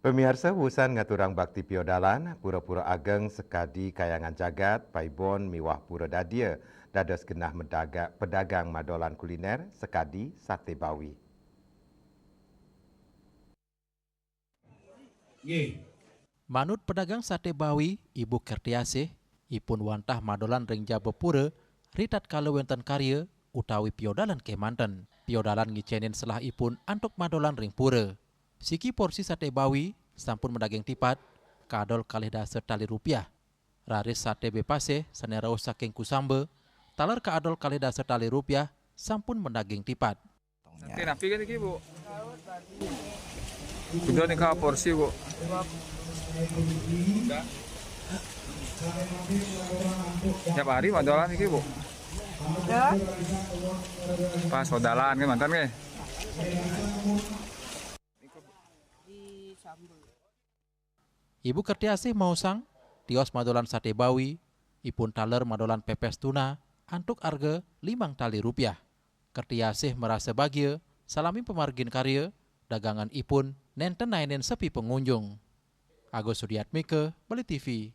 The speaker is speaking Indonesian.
Pemirsa wusan ngaturang bakti piodalan, pura-pura ageng sekadi kayangan jagat, paibon miwah pura dadia, dados genah pedagang madolan kuliner sekadi sate bawi. Manut pedagang sate bawi, Ibu Kertiasih, ipun wantah madolan ring jaba pura, ritat kala wenten karya, utawi piodalan kemanten. Piodalan ngicenin selah ipun antuk madolan ring pura. Siki porsi sate bawi, sampun mendaging tipat, kadol kalih dasar tali rupiah. Raris sate bepase, sanerau saking kusamba, talar kadol kalih dasar tali rupiah, sampun mendaging tipat. Nanti napi kan iki, Bu? Sudah nih porsi, Bu. Tiap hari madolan iki, Bu. Ya. Pas sodalan kan mantan ke? Ibu Kertiasih mausang, tios madolan sate bawi, ipun taler madolan pepes tuna, antuk arga 5 tali rupiah. Kertiasih merasa bahagia, salami pemargin karya, dagangan ipun nenten nainin sepi pengunjung. Agus Sudiatmike, Bali TV.